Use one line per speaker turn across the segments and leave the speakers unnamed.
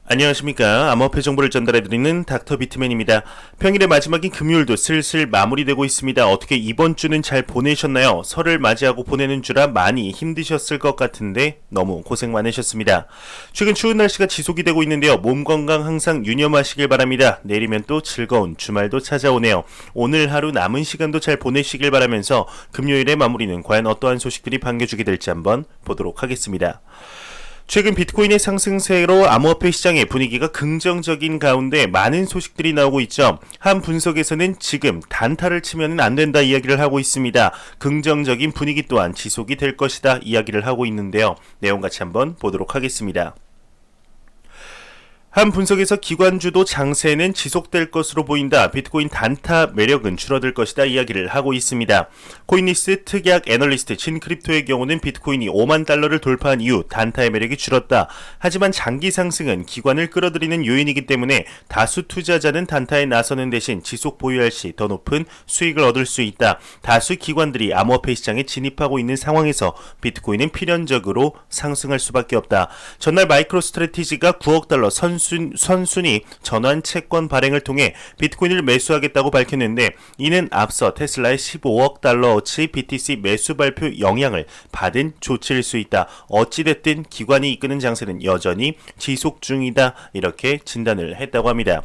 안녕하십니까. 암호화폐 정보를 전달해드리는 닥터 비트맨입니다. 평일의 마지막인 금요일도 슬슬 마무리되고 있습니다. 어떻게 이번 주는 잘 보내셨나요? 설을 맞이하고 보내는 주라 많이 힘드셨을 것 같은데 너무 고생 많으셨습니다. 최근 추운 날씨가 지속이 되고 있는데요. 몸 건강 항상 유념하시길 바랍니다. 내일이면 또 즐거운 주말도 찾아오네요. 오늘 하루 남은 시간도 잘 보내시길 바라면서 금요일의 마무리는 과연 어떠한 소식들이 반겨주게 될지 한번 보도록 하겠습니다. 최근 비트코인의 상승세로 암호화폐 시장의 분위기가 긍정적인 가운데 많은 소식들이 나오고 있죠. 한 분석에서는 지금 단타를 치면 안 된다 이야기를 하고 있습니다. 긍정적인 분위기 또한 지속이 될 것이다 이야기를 하고 있는데요. 내용 같이 한번 보도록 하겠습니다. 한 분석에서 기관주도 장세는 지속될 것으로 보인다. 비트코인 단타 매력은 줄어들 것이다 이야기를 하고 있습니다. 코인리스 특약 애널리스트 진크립토의 경우는 비트코인이 5만 달러를 돌파한 이후 단타의 매력이 줄었다. 하지만 장기 상승은 기관을 끌어들이는 요인이기 때문에 다수 투자자는 단타에 나서는 대신 지속 보유할 시 더 높은 수익을 얻을 수 있다. 다수 기관들이 암호화폐 시장에 진입하고 있는 상황에서 비트코인은 필연적으로 상승할 수밖에 없다. 전날 마이크로 스트래티지가 9억 달러 선순위 전환 채권 발행을 통해 비트코인을 매수하겠다고 밝혔는데 이는 앞서 테슬라의 15억 달러어치 BTC 매수 발표 영향을 받은 조치일 수 있다. 어찌됐든 기관이 이끄는 장세는 여전히 지속 중이다. 이렇게 진단을 했다고 합니다.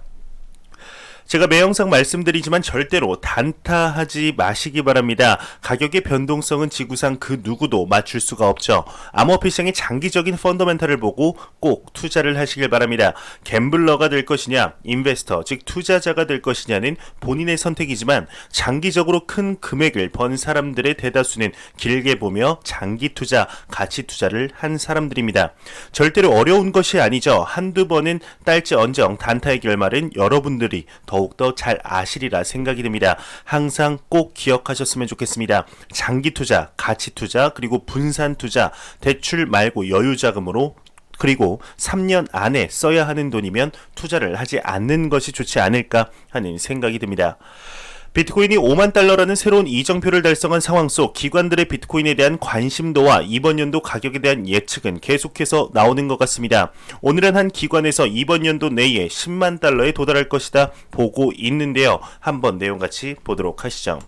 제가 매 영상 말씀드리지만 절대로 단타하지 마시기 바랍니다. 가격의 변동성은 지구상 그 누구도 맞출 수가 없죠. 암호화폐 시장의 장기적인 펀더멘탈을 보고 꼭 투자를 하시길 바랍니다. 갬블러가 될 것이냐, 인베스터, 즉 투자자가 될 것이냐는 본인의 선택이지만 장기적으로 큰 금액을 번 사람들의 대다수는 길게 보며 장기 투자, 가치 투자를 한 사람들입니다. 절대로 어려운 것이 아니죠. 한두 번은 딸지언정 단타의 결말은 여러분들이 더욱더 잘 아시리라 생각이 듭니다. 항상 꼭 기억하셨으면 좋겠습니다. 장기 투자, 가치 투자, 그리고 분산 투자, 대출 말고 여유자금으로 그리고 3년 안에 써야 하는 돈이면 투자를 하지 않는 것이 좋지 않을까 하는 생각이 듭니다. 비트코인이 5만 달러라는 새로운 이정표를 달성한 상황 속 기관들의 비트코인에 대한 관심도와 이번 연도 가격에 대한 예측은 계속해서 나오는 것 같습니다. 오늘은 한 기관에서 이번 연도 내에 10만 달러에 도달할 것이다 보고 있는데요. 한번 내용 같이 보도록 하시죠.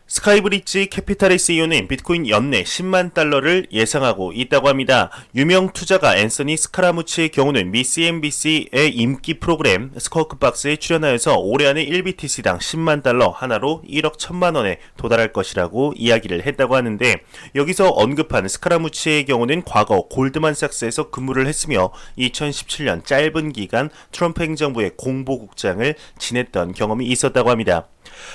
스카이브리지 캐피탈의 CEO는 비트코인 연내 10만 달러를 예상하고 있다고 합니다. 유명 투자가 앤서니 스카라무치의 경우는 미 CNBC의 인기 프로그램 스쿼크박스에 출연하여서 올해 안에 1BTC당 10만 달러 하나로 1억 1천만 원에 도달할 것이라고 이야기를 했다고 하는데 여기서 언급한 스카라무치의 경우는 과거 골드만삭스에서 근무를 했으며 2017년 짧은 기간 트럼프 행정부의 공보국장을 지냈던 경험이 있었다고 합니다.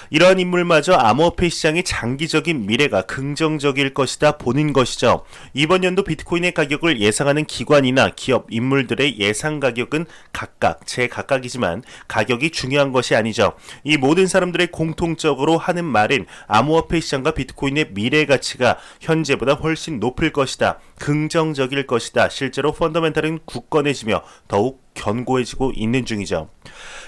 이러한 인물마저 암호화폐 시장의 장기적인 미래가 긍정적일 것이다 보는 것이죠. 이번 연도 비트코인의 가격을 예상하는 기관이나 기업 인물들의 예상 가격은 각각 제각각이지만 가격이 중요한 것이 아니죠. 이 모든 사람들의 공통적으로 하는 말은 암호화폐 시장과 비트코인의 미래 가치가 현재보다 훨씬 높을 것이다. 긍정적일 것이다. 실제로 펀더멘탈은 굳건해지며 더욱 견고해지고 있는 중이죠.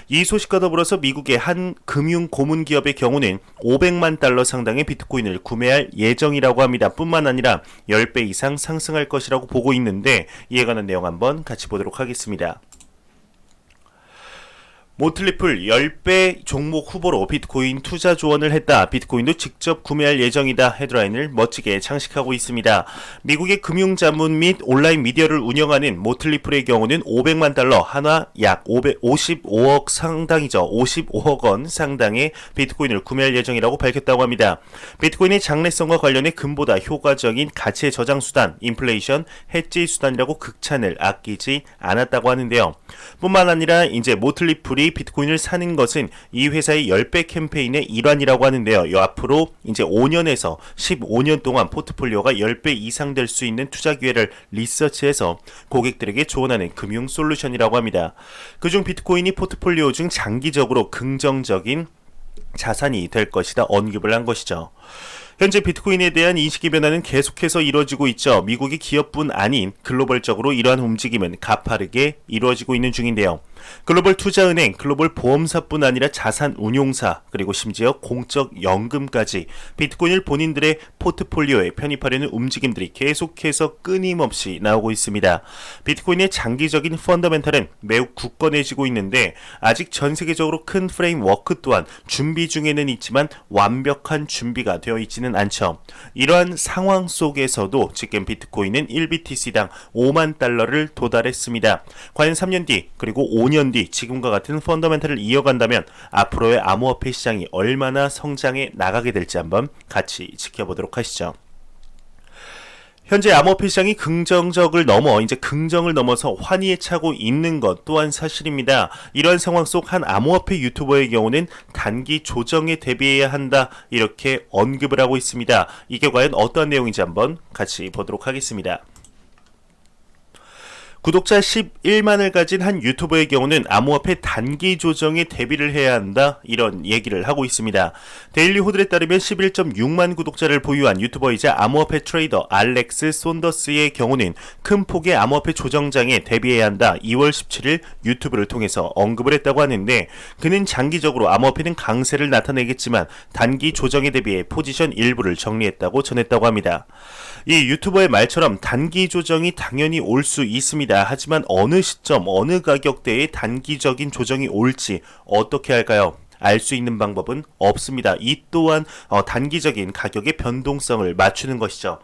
이 소식과 더불어서 미국의 한 금융 고문 기업의 경우는 500만 달러 상당의 비트코인을 구매할 예정이라고 합니다. 뿐만 아니라 10배 이상 상승할 것이라고 보고 있는데 이에 관한 내용 한번 같이 보도록 하겠습니다. 모틀리플 10배 종목 후보로 비트코인 투자 조언을 했다. 비트코인도 직접 구매할 예정이다. 헤드라인을 멋지게 장식하고 있습니다. 미국의 금융자문 및 온라인 미디어를 운영하는 모틀리플의 경우는 500만 달러 한화 약 55억 상당이죠. 55억 원 상당의 비트코인을 구매할 예정이라고 밝혔다고 합니다. 비트코인의 장래성과 관련해 금보다 효과적인 가치의 저장 수단, 인플레이션 해지 수단이라고 극찬을 아끼지 않았다고 하는데요. 뿐만 아니라 이제 모틀리플이 비트코인을 사는 것은 이 회사의 10배 캠페인의 일환이라고 하는데요. 앞으로 이제 5년에서 15년 동안 포트폴리오가 10배 이상 될 수 있는 투자 기회를 리서치해서 고객들에게 조언하는 금융 솔루션이라고 합니다. 그중 비트코인이 포트폴리오 중 장기적으로 긍정적인 자산이 될 것이다 언급을 한 것이죠. 현재 비트코인에 대한 인식의 변화는 계속해서 이루어지고 있죠. 미국의 기업뿐 아닌 글로벌적으로 이러한 움직임은 가파르게 이루어지고 있는 중인데요. 글로벌 투자은행, 글로벌 보험사뿐 아니라 자산 운용사, 그리고 심지어 공적 연금까지 비트코인을 본인들의 포트폴리오에 편입하려는 움직임들이 계속해서 끊임없이 나오고 있습니다. 비트코인의 장기적인 펀더멘탈은 매우 굳건해지고 있는데 아직 전 세계적으로 큰 프레임워크 또한 준비 중에는 있지만 완벽한 준비가 되어 있지는 않죠. 이러한 상황 속에서도 지금 비트코인은 1BTC당 5만 달러를 도달했습니다. 과연 3년 뒤 그리고 5년 뒤 지금과 같은 펀더멘탈을 이어간다면 앞으로의 암호화폐 시장이 얼마나 성장해 나가게 될지 한번 같이 지켜보도록 하시죠. 현재 암호화폐 시장이 긍정적을 넘어 이제 긍정을 넘어서 환희에 차고 있는 것 또한 사실입니다. 이러한 상황 속 한 암호화폐 유튜버의 경우는 단기 조정에 대비해야 한다 이렇게 언급을 하고 있습니다. 이게 과연 어떠한 내용인지 한번 같이 보도록 하겠습니다. 구독자 11만을 가진 한 유튜버의 경우는 암호화폐 단기 조정에 대비를 해야 한다 이런 얘기를 하고 있습니다. 데일리 호들에 따르면 11.6만 구독자를 보유한 유튜버이자 암호화폐 트레이더 알렉스 손더스의 경우는 큰 폭의 암호화폐 조정장에 대비해야 한다 2월 17일 유튜브를 통해서 언급을 했다고 하는데 그는 장기적으로 암호화폐는 강세를 나타내겠지만 단기 조정에 대비해 포지션 일부를 정리했다고 전했다고 합니다. 이 유튜버의 말처럼 단기 조정이 당연히 올 수 있습니다. 하지만 어느 시점, 어느 가격대에 단기적인 조정이 올지 어떻게 할까요? 알 수 있는 방법은 없습니다. 이 또한 단기적인 가격의 변동성을 맞추는 것이죠.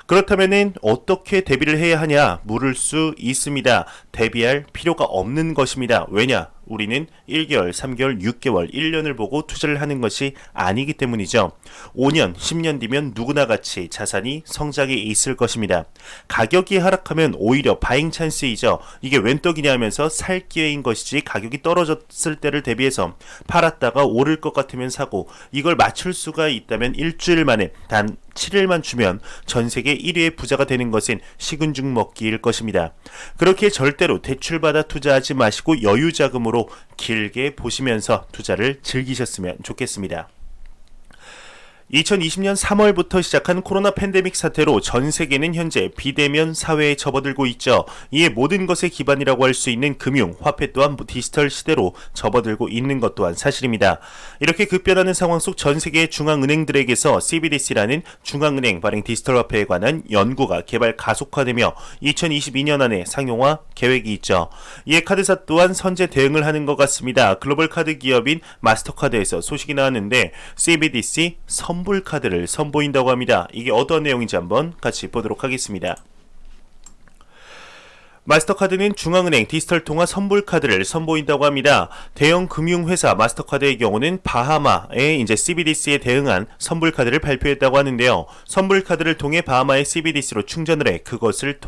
그렇다면은 어떻게 대비를 해야 하냐 물을 수 있습니다. 대비할 필요가 없는 것입니다. 왜냐? 우리는 1개월, 3개월, 6개월, 1년을 보고 투자를 하는 것이 아니기 때문이죠. 5년, 10년 뒤면 누구나 같이 자산이 성장해 있을 것입니다. 가격이 하락하면 오히려 바잉 찬스이죠. 이게 웬 떡이냐 하면서 살 기회인 것이지 가격이 떨어졌을 때를 대비해서 팔았다가 오를 것 같으면 사고 이걸 맞출 수가 있다면 일주일 만에 단 7일만 주면 전 세계 1위의 부자가 되는 것은 식은 죽 먹기일 것입니다. 그렇게 절대로 대출받아 투자하지 마시고 여유 자금으로 길게 보시면서 투자를 즐기셨으면 좋겠습니다. 2020년 3월부터 시작한 코로나 팬데믹 사태로 전 세계는 현재 비대면 사회에 접어들고 있죠. 이에 모든 것의 기반이라고 할 수 있는 금융, 화폐 또한 디지털 시대로 접어들고 있는 것 또한 사실입니다. 이렇게 급변하는 상황 속 전 세계의 중앙은행들에게서 CBDC라는 중앙은행 발행 디지털 화폐에 관한 연구가 개발 가속화되며 2022년 안에 상용화 계획이 있죠. 이에 카드사 또한 선제 대응을 하는 것 같습니다. 글로벌 카드 기업인 마스터카드에서 소식이 나왔는데 CBDC 선불 카드를 선보인다고 합니다. 이게 어떤 내용인지 한번 같이 보도록 하겠습니다. 마스터카드는 중앙은행 디지털 통화 선불카드를 선보인다고 합니다. 대형 금융회사 마스터카드의 경우는 바하마의 이제 CBDC에 대응한 선불카드를 발표했다고 하는데요. 선불카드를 통해 바하마의 CBDC로 충전을 해 그것을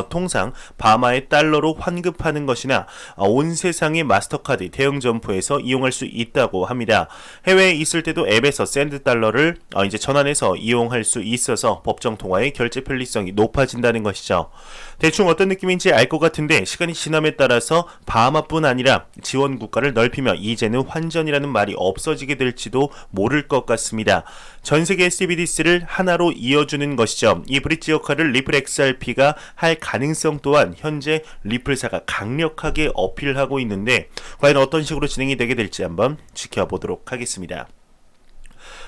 통상 바하마의 달러로 환급하는 것이나 온 세상의 마스터카드 대형 점포에서 이용할 수 있다고 합니다. 해외에 있을 때도 앱에서 샌드 달러를 이제 전환해서 이용할 수 있어서 법정 통화의 결제 편리성이 높아진다는 것이죠. 대충 어떤 느낌인지 알 것 같은데 시간이 지남에 따라서 바하마뿐 아니라 지원 국가를 넓히며 이제는 환전이라는 말이 없어지게 될지도 모를 것 같습니다. 전 세계의 CBDC를 하나로 이어주는 것이죠. 이 브릿지 역할을 리플 XRP가 할 가능성 또한 현재 리플사가 강력하게 어필하고 있는데 과연 어떤 식으로 진행이 되게 될지 한번 지켜보도록 하겠습니다.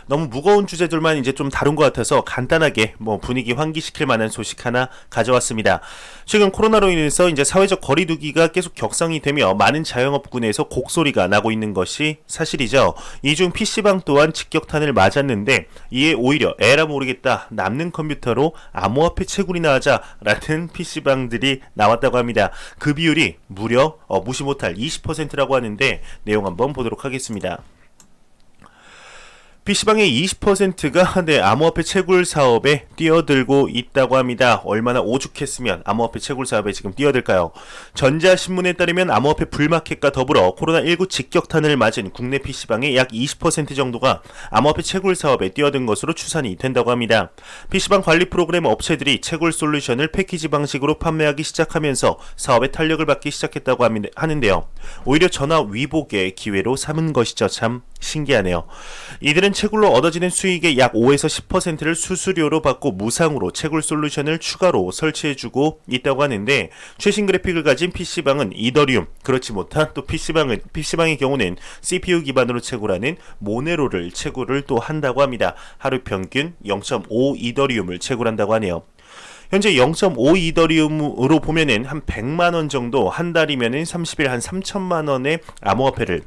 너무 무거운 주제들만 이제 좀 다룬 것 같아서 간단하게 분위기 환기시킬 만한 소식 하나 가져왔습니다. 최근 코로나로 인해서 이제 사회적 거리두기가 계속 격상이 되며 많은 자영업군에서 곡소리가 나고 있는 것이 사실이죠. 이 중 PC방 또한 직격탄을 맞았는데 이에 오히려 에라 모르겠다 남는 컴퓨터로 암호화폐 채굴이나 하자라는 PC방들이 나왔다고 합니다. 그 비율이 무려 무시 못할 20%라고 하는데 내용 한번 보도록 하겠습니다. PC방의 20%가 암호화폐 채굴 사업에 뛰어들고 있다고 합니다. 얼마나 오죽했으면 암호화폐 채굴 사업에 지금 뛰어들까요? 전자신문에 따르면 암호화폐 불마켓과 더불어 코로나19 직격탄을 맞은 국내 PC방의 약 20% 정도가 암호화폐 채굴 사업에 뛰어든 것으로 추산이 된다고 합니다. PC방 관리 프로그램 업체들이 채굴 솔루션을 패키지 방식으로 판매하기 시작하면서 사업의 탄력을 받기 시작했다고 하는데요. 오히려 전화 위복의 기회로 삼은 것이죠. 참 신기하네요. 이들은 채굴로 얻어지는 수익의 약 5에서 10%를 수수료로 받고 무상으로 채굴 솔루션을 추가로 설치해주고 있다고 하는데, 최신 그래픽을 가진 PC방은 이더리움, 그렇지 못한 또 PC방의 경우는 CPU 기반으로 채굴하는 모네로를 채굴을 또 한다고 합니다. 하루 평균 0.5 이더리움을 채굴한다고 하네요. 현재 0.5 이더리움으로 보면은 한 100만원 정도, 한 달이면은 30일 한 3천만원의 암호화폐를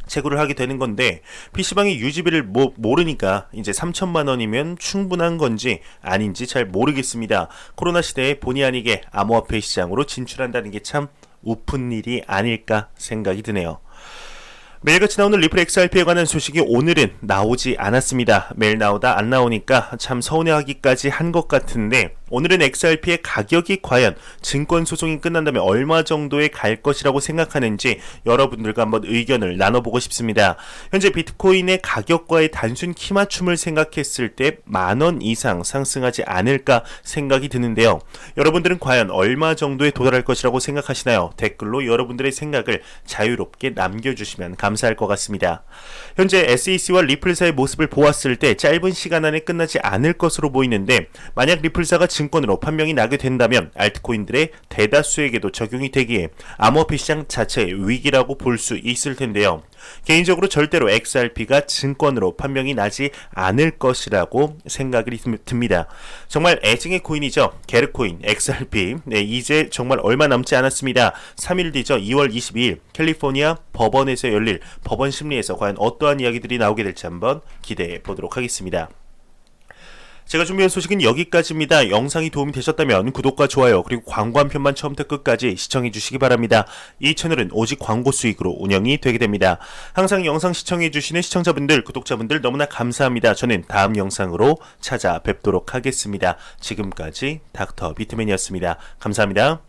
채굴을 하게 되는 건데, PC방의 유지비를 모르니까 이제 3천만원이면 충분한 건지 아닌지 잘 모르겠습니다. 코로나 시대에 본의 아니게 암호화폐 시장으로 진출한다는 게 참 우픈 일이 아닐까 생각이 드네요. 매일같이 나오는 리플 XRP에 관한 소식이 오늘은 나오지 않았습니다. 매일 나오다 안 나오니까 참 서운해하기까지 한 것 같은데, 오늘은 XRP의 가격이 과연 증권 소송이 끝난다면 얼마 정도에 갈 것이라고 생각하는지 여러분들과 한번 의견을 나눠보고 싶습니다. 현재 비트코인의 가격과의 단순 키 맞춤을 생각했을 때 10,000원 이상 상승하지 않을까 생각이 드는데요. 여러분들은 과연 얼마 정도에 도달할 것이라고 생각하시나요? 댓글로 여러분들의 생각을 자유롭게 남겨주시면 감사할 것 같습니다. 현재 SEC와 리플사의 모습을 보았을 때 짧은 시간 안에 끝나지 않을 것으로 보이는데, 만약 리플사가 증권으로 판명이 나게 된다면 알트코인들의 대다수에게도 적용이 되기에 암호화폐 시장 자체의 위기라고 볼 수 있을 텐데요. 개인적으로 절대로 XRP가 증권으로 판명이 나지 않을 것이라고 생각이 듭니다. 정말 애증의 코인이죠. 게르코인, XRP. 네, 이제 정말 얼마 남지 않았습니다. 3일 뒤죠. 2월 22일 캘리포니아 법원에서 열릴 법원 심리에서 과연 어떠한 이야기들이 나오게 될지 한번 기대해 보도록 하겠습니다. 제가 준비한 소식은 여기까지입니다. 영상이 도움이 되셨다면 구독과 좋아요, 그리고 광고 한 편만 처음부터 끝까지 시청해 주시기 바랍니다. 이 채널은 오직 광고 수익으로 운영이 되게 됩니다. 항상 영상 시청해 주시는 시청자분들, 구독자분들 너무나 감사합니다. 저는 다음 영상으로 찾아뵙도록 하겠습니다. 지금까지 닥터 비트맨이었습니다. 감사합니다.